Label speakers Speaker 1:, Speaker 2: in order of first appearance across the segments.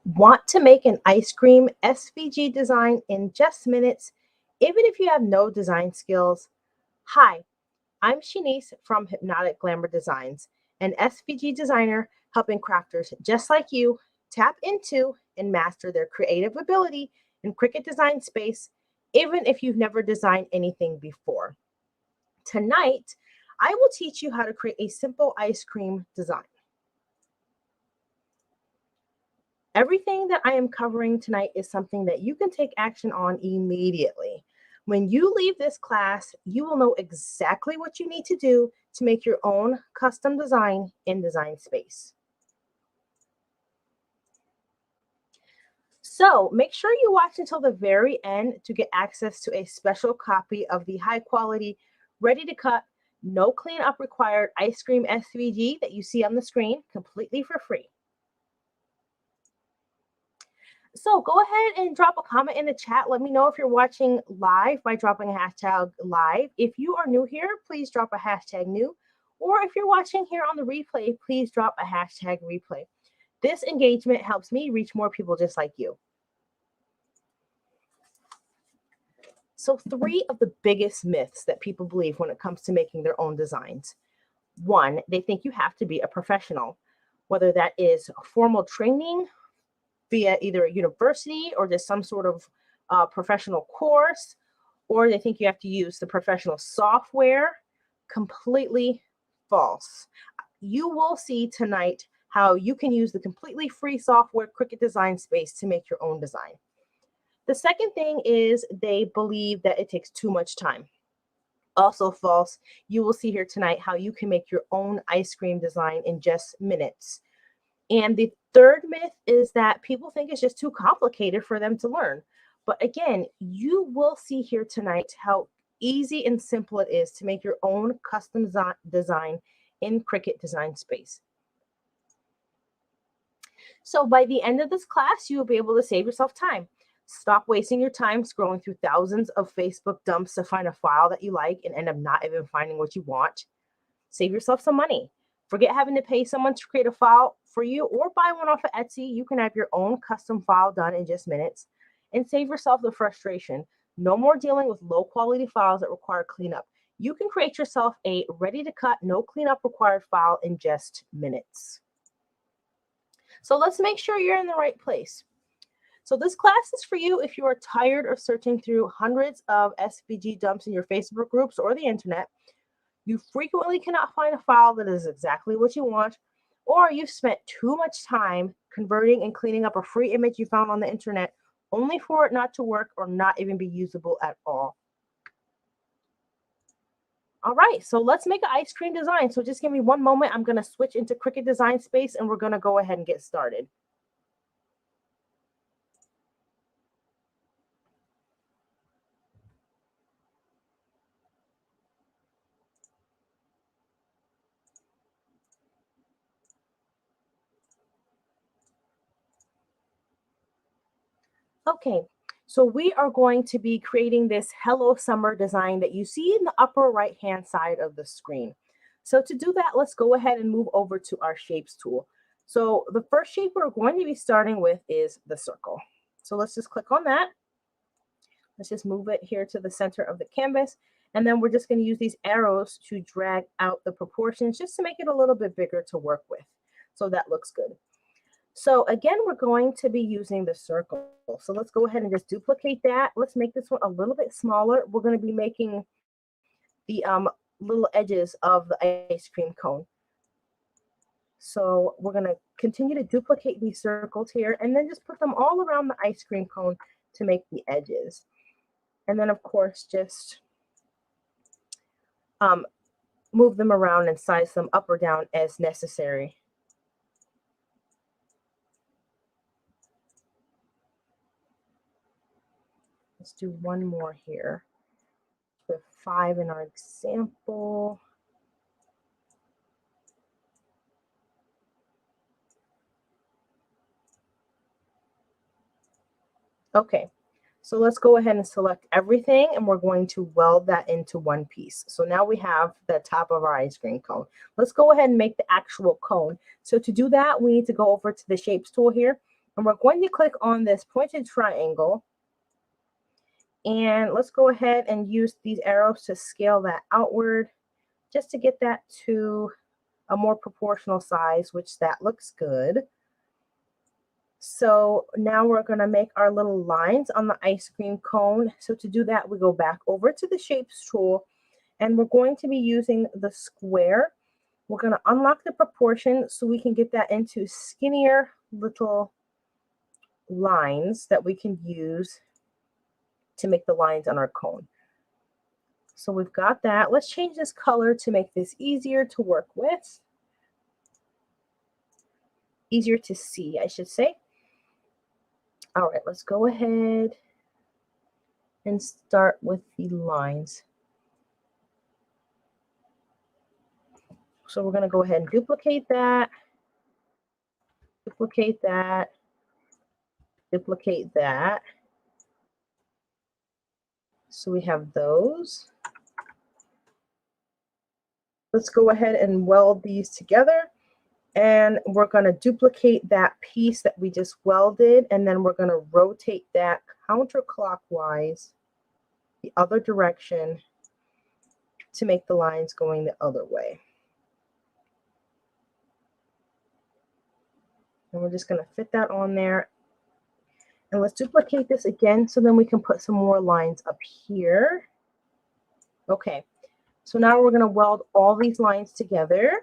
Speaker 1: Want to make an ice cream SVG design in just minutes, even if you have no design skills? Hi, I'm Shanice from Hypnotic Glamour Designs, an SVG designer helping crafters just like you tap into and master their creative ability in Cricut Design Space, even if you've never designed anything before. Tonight, I will teach you how to create a simple ice cream design. Everything that I am covering tonight is something that you can take action on immediately. When you leave this class, you will know exactly what you need to do to make your own custom design in Design Space. So make sure you watch until the very end to get access to a special copy of the high quality, ready to cut, no cleanup required ice cream SVG that you see on the screen completely for free. So go ahead and drop a comment in the chat. Let me know if you're watching live by dropping a hashtag live. If you are new here, please drop a hashtag new. Or if you're watching here on the replay, please drop a hashtag replay. This engagement helps me reach more people just like you. So 3 of the biggest myths that people believe when it comes to making their own designs. 1, they think you have to be a professional, whether that is formal training via either a university or just some sort of professional course, or they think you have to use the professional software. Completely false. You will see tonight how you can use the completely free software Cricut Design Space to make your own design. The second thing is they believe that it takes too much time. Also false. You will see here tonight how you can make your own ice cream design in just minutes. And the third myth is that people think it's just too complicated for them to learn. But again, you will see here tonight how easy and simple it is to make your own custom design in Cricut Design Space. So by the end of this class, you will be able to save yourself time. Stop wasting your time scrolling through thousands of Facebook dumps to find a file that you like and end up not even finding what you want. Save yourself some money. Forget having to pay someone to create a file for you or buy one off of Etsy. You can have your own custom file done in just minutes and save yourself the frustration. No more dealing with low quality files that require cleanup. You can create yourself a ready to cut, no cleanup required file in just minutes. So let's make sure you're in the right place. So this class is for you if you are tired of searching through hundreds of SVG dumps in your Facebook groups or the internet. You frequently cannot find a file that is exactly what you want, or you've spent too much time converting and cleaning up a free image you found on the internet only for it not to work or not even be usable at all. All right, so let's make an ice cream design. So just give me one moment. I'm going to switch into Cricut Design Space and we're going to go ahead and get started. Okay, so we are going to be creating this Hello Summer design that you see in the upper right-hand side of the screen. So to do that, let's go ahead and move over to our Shapes tool. So the first shape we're going to be starting with is the circle. So let's just click on that. Let's just move it here to the center of the canvas. And then we're just going to use these arrows to drag out the proportions just to make it a little bit bigger to work with. So that looks good. So again, we're going to be using the circle. So let's go ahead and just duplicate that. Let's make this one a little bit smaller. We're going to be making the little edges of the ice cream cone. So we're going to continue to duplicate these circles here and then just put them all around the ice cream cone to make the edges. And then, of course, just move them around and size them up or down as necessary. Let's do one more here. With 5 in our example. Okay, so let's go ahead and select everything and we're going to weld that into one piece. So now we have the top of our ice cream cone. Let's go ahead and make the actual cone. So to do that, we need to go over to the Shapes tool here And we're going to click on this pointed triangle. And let's go ahead and use these arrows to scale that outward just to get that to a more proportional size, which that looks good. So now we're going to make our little lines on the ice cream cone. So to do that, we go back over to the shapes tool, and we're going to be using the square. We're going to unlock the proportion so we can get that into skinnier little lines that we can use to make the lines on our cone. So we've got that. Let's change this color to make this easier to work with. Easier to see, I should say. All right, let's go ahead and start with the lines. So we're going to go ahead and duplicate that, duplicate that, duplicate that. So we have those. Let's go ahead and weld these together. And we're going to duplicate that piece that we just welded, and then we're going to rotate that counterclockwise the other direction to make the lines going the other way. And we're just going to fit that on there. And let's duplicate this again so then we can put some more lines up here. Okay, so now we're going to weld all these lines together.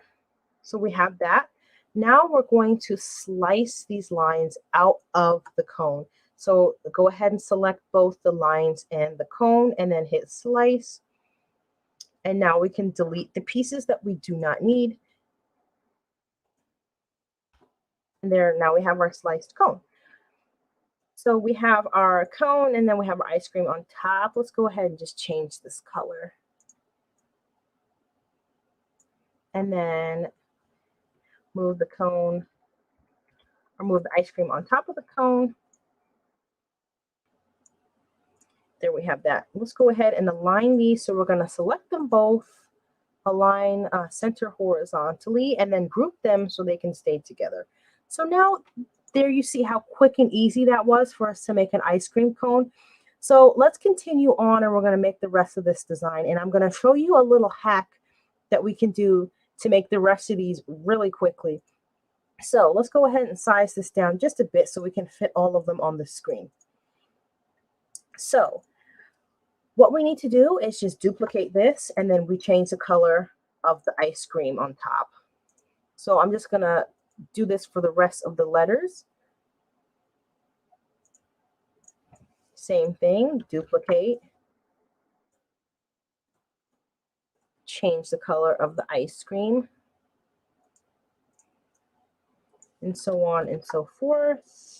Speaker 1: So we have that. Now we're going to slice these lines out of the cone. So go ahead and select both the lines and the cone and then hit slice. And now we can delete the pieces that we do not need. And there, now we have our sliced cone. So we have our cone and then we have our ice cream on top. Let's go ahead and just change this color. And then move the cone, or move the ice cream on top of the cone. There we have that. Let's go ahead and align these. So we're going to select them both, align center horizontally, and then group them so they can stay together. So now there you see how quick and easy that was for us to make an ice cream cone. So let's continue on, and we're going to make the rest of this design. And I'm going to show you a little hack that we can do to make the rest of these really quickly. So let's go ahead and size this down just a bit so we can fit all of them on the screen. So what we need to do is just duplicate this, and then we change the color of the ice cream on top. So I'm just going to do this for the rest of the letters. Same thing, duplicate, change the color of the ice cream, and so on and so forth.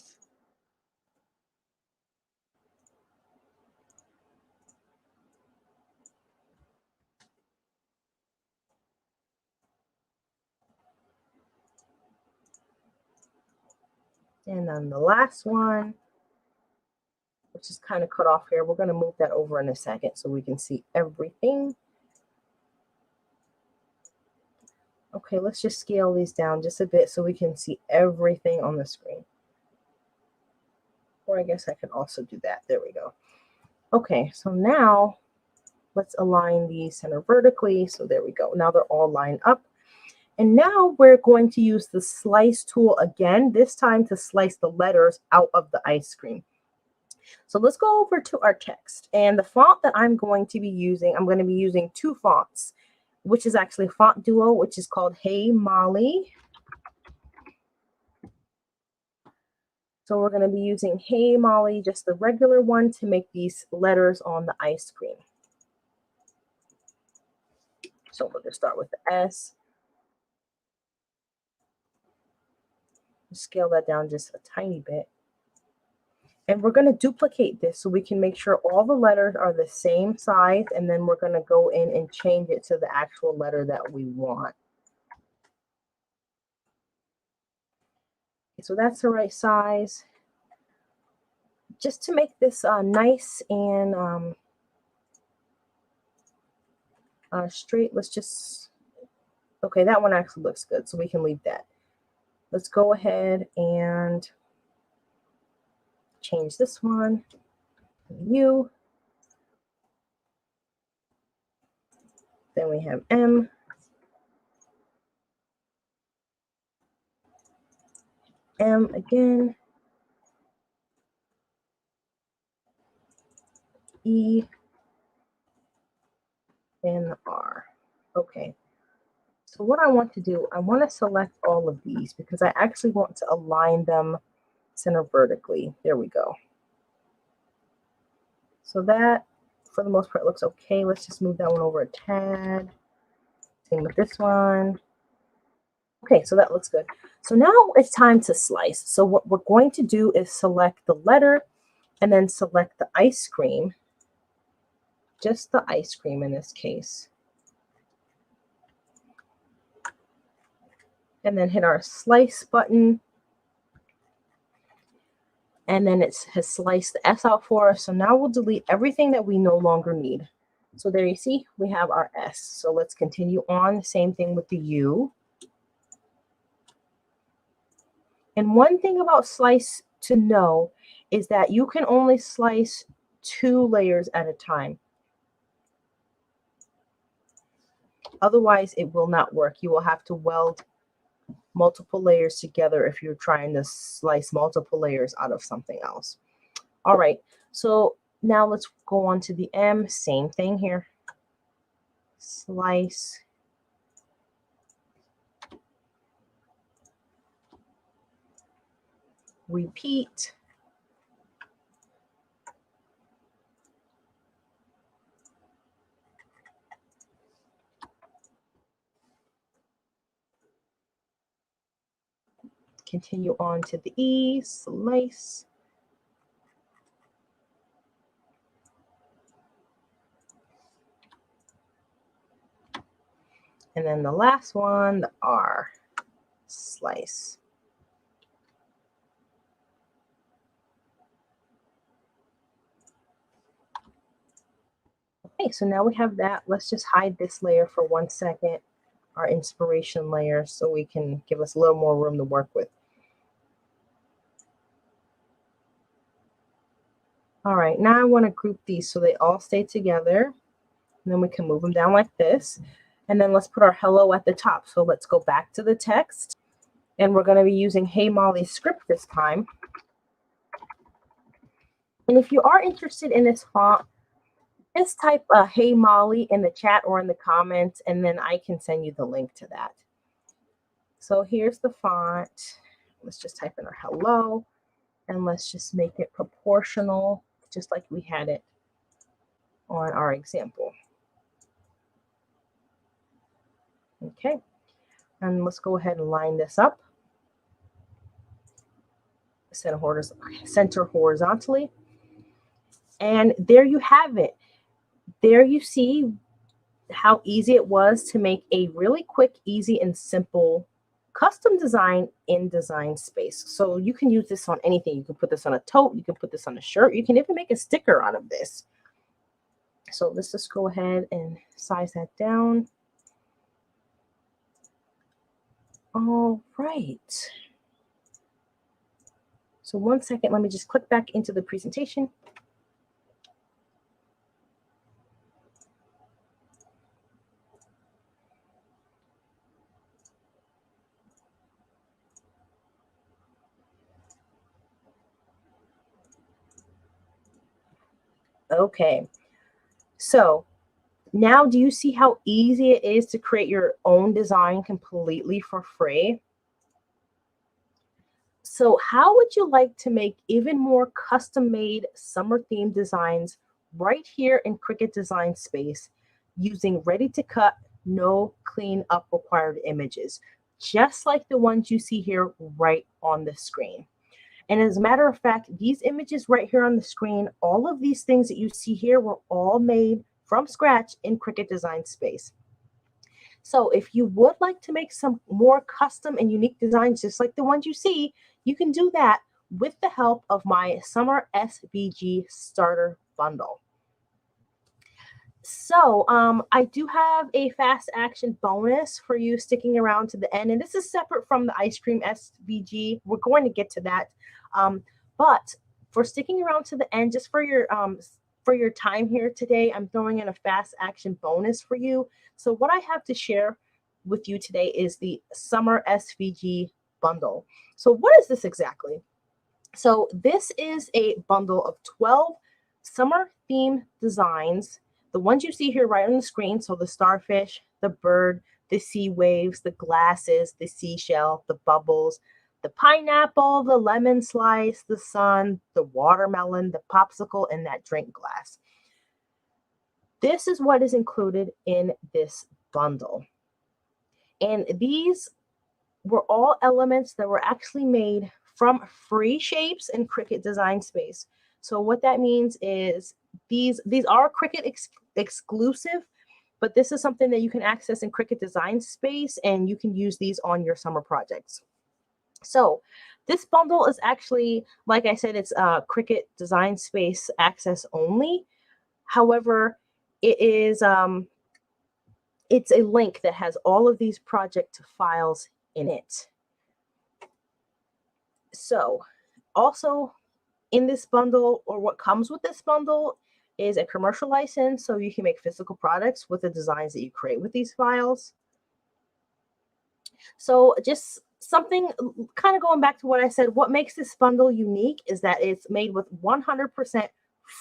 Speaker 1: And then the last one, which is kind of cut off here, we're going to move that over in a second so we can see everything. Okay, let's just scale these down just a bit so we can see everything on the screen. Or I guess I can also do that. There we go. Okay, so now let's align these center vertically. So there we go. Now they're all lined up. And now we're going to use the slice tool again, this time to slice the letters out of the ice cream. So let's go over to our text. And the font that I'm going to be using, I'm going to be using two fonts, which is actually a font duo, which is called Hey Molly. So we're going to be using Hey Molly, just the regular one, to make these letters on the ice cream. So we're going to start with the S. Scale that down just a tiny bit. And we're going to duplicate this so we can make sure all the letters are the same size, and then we're going to go in and change it to the actual letter that we want. So that's the right size. Just to make this nice and straight, let's just, okay, that one actually looks good, so we can leave that. Let's go ahead and change this one to U. Then we have M. M again. E. And R. Okay. So what I want to do, I want to select all of these because I actually want to align them center vertically. There we go. So that, for the most part, looks okay. Let's just move that one over a tad. Same with this one. Okay, so that looks good. So now it's time to slice. So what we're going to do is select the letter and then select the ice cream. Just the ice cream in this case. And then hit our slice button. And then it has sliced the S out for us. So now we'll delete everything that we no longer need. So there you see, we have our S. So let's continue on. Same thing with the U. And one thing about slice to know is that you can only slice 2 layers at a time. Otherwise, it will not work. You will have to weld multiple layers together if you're trying to slice multiple layers out of something else. All right, so now let's go on to the M. Same thing here. Slice. Repeat. Continue on to the E. Slice. And then the last one, the R. Slice. Okay, so now we have that. Let's just hide this layer for 1 second, our inspiration layer, so we can give us a little more room to work with. All right, now I want to group these so they all stay together. And then we can move them down like this. And then let's put our hello at the top. So let's go back to the text. And we're going to be using Hey Molly script this time. And if you are interested in this font, just type Hey Molly in the chat or in the comments, and then I can send you the link to that. So here's the font. Let's just type in our hello, and let's just make it proportional, just like we had it on our example. Okay, and let's go ahead and line this up. Center horizontally. And there you have it. There you see how easy it was to make a really quick, easy, and simple custom design in Design Space. So you can use this on anything. You can put this on a tote. You can put this on a shirt. You can even make a sticker out of this. So let's just go ahead and size that down. All right. So 1 second, let me just click back into the presentation. Okay, so now do you see how easy it is to create your own design completely for free? So how would you like to make even more custom-made summer-themed designs right here in Cricut Design Space using ready-to-cut, no clean-up required images, just like the ones you see here right on the screen? And as a matter of fact, these images right here on the screen, all of these things that you see here were all made from scratch in Cricut Design Space. So if you would like to make some more custom and unique designs, just like the ones you see, you can do that with the help of my Summer SVG Starter Bundle. So I do have a fast action bonus for you sticking around to the end. And this is separate from the ice cream SVG. We're going to get to that. But for sticking around to the end, just for your time here today. I'm throwing in a fast action bonus for you. So what I have to share with you today is the Summer SVG bundle. So what is this exactly? So this is a bundle of 12 summer theme designs, the ones you see here right on the screen. So the starfish, the bird, the sea waves, the glasses, the seashell, the bubbles, the pineapple, the lemon slice, the sun, the watermelon, the popsicle, and that drink glass. This is what is included in this bundle. And these were all elements that were actually made from free shapes in Cricut Design Space. So what that means is these are Cricut exclusive, but this is something that you can access in Cricut Design Space, and you can use these on your summer projects. So this bundle is actually, like I said, it's Cricut Design Space access only. However, it is it's a link that has all of these project files in it. So also in this bundle, or what comes with this bundle, is a commercial license, so you can make physical products with the designs that you create with these files. So just something kind of going back to what I said, what makes this bundle unique is that it's made with 100%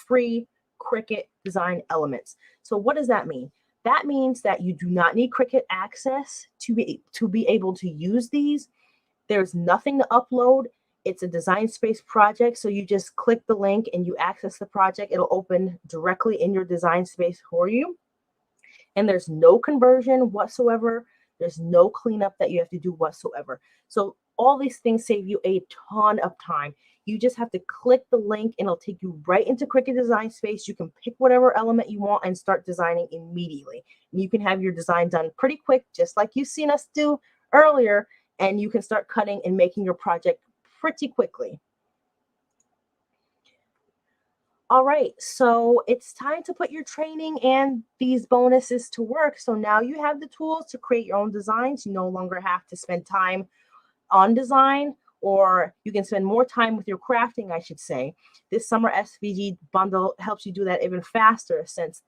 Speaker 1: free Cricut design elements. So what does that mean? That means that you do not need Cricut access to be able to use these. There's nothing to upload. It's a Design Space project, so you just click the link and you access the project. It'll open directly in your Design Space for you. And there's no conversion whatsoever. There's no cleanup that you have to do whatsoever. So all these things save you a ton of time. You just have to click the link and it'll take you right into Cricut Design Space. You can pick whatever element you want and start designing immediately. And you can have your design done pretty quick, just like you've seen us do earlier, and you can start cutting and making your project pretty quickly. All right, so it's time to put your training and these bonuses to work. So now you have the tools to create your own designs. You no longer have to spend time on design, or you can spend more time with your crafting, I should say. This Summer SVG bundle helps you do that even faster since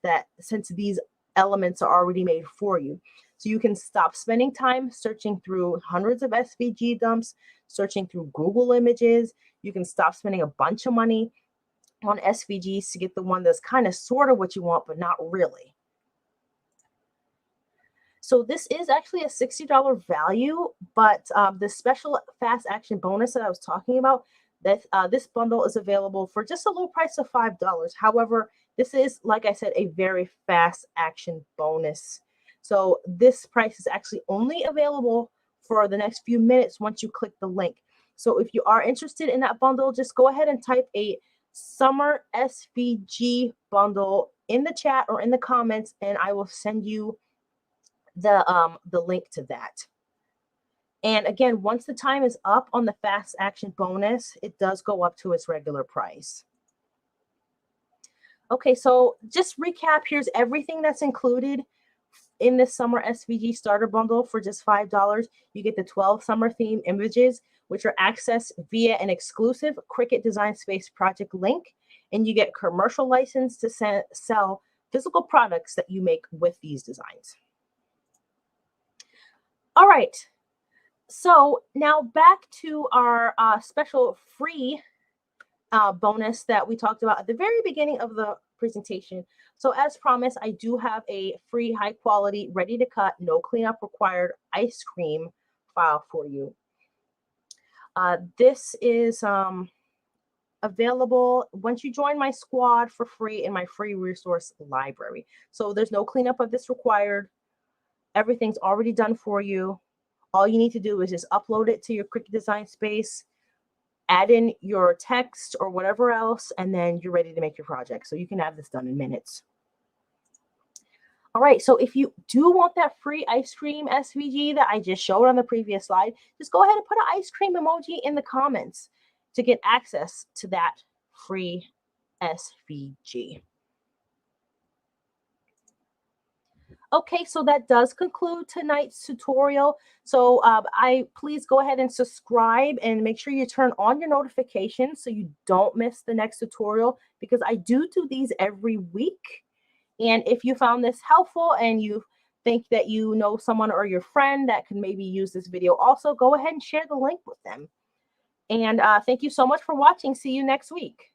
Speaker 1: these elements are already made for you. So you can stop spending time searching through hundreds of SVG dumps, searching through Google images. You can stop spending a bunch of money on SVGs to get the one that's kind of sort of what you want, but not really. So this is actually a $60 value, but the special fast action bonus that I was talking about, that this bundle is available for just a low price of $5. However, this is, like I said, a very fast action bonus. So this price is actually only available for the next few minutes once you click the link. So if you are interested in that bundle, just go ahead and type a Summer SVG bundle in the chat or in the comments, and I will send you the link to that. And again, once the time is up on the fast action bonus, it does go up to its regular price. Okay, so just recap, here's everything that's included in this Summer SVG starter bundle for just $5. You get the 12 summer theme images, which are accessed via an exclusive Cricut Design Space project link, and you get commercial license to sell physical products that you make with these designs. All right, so now back to our special free bonus that we talked about at the very beginning of the presentation. So as promised, I do have a free, high quality, ready to cut, no cleanup required ice cream file for you. This is available once you join my squad for free in my free resource library. So there's no cleanup of this required. Everything's already done for you. All you need to do is just upload it to your Cricut Design Space, add in your text or whatever else, and then you're ready to make your project. So you can have this done in minutes. All right, so if you do want that free ice cream SVG that I just showed on the previous slide, just go ahead and put an ice cream emoji in the comments to get access to that free SVG. Okay, so that does conclude tonight's tutorial. So please go ahead and subscribe and make sure you turn on your notifications so you don't miss the next tutorial, because I do these every week. And if you found this helpful and you think that you know someone or your friend that can maybe use this video also, go ahead and share the link with them. And thank you so much for watching. See you next week.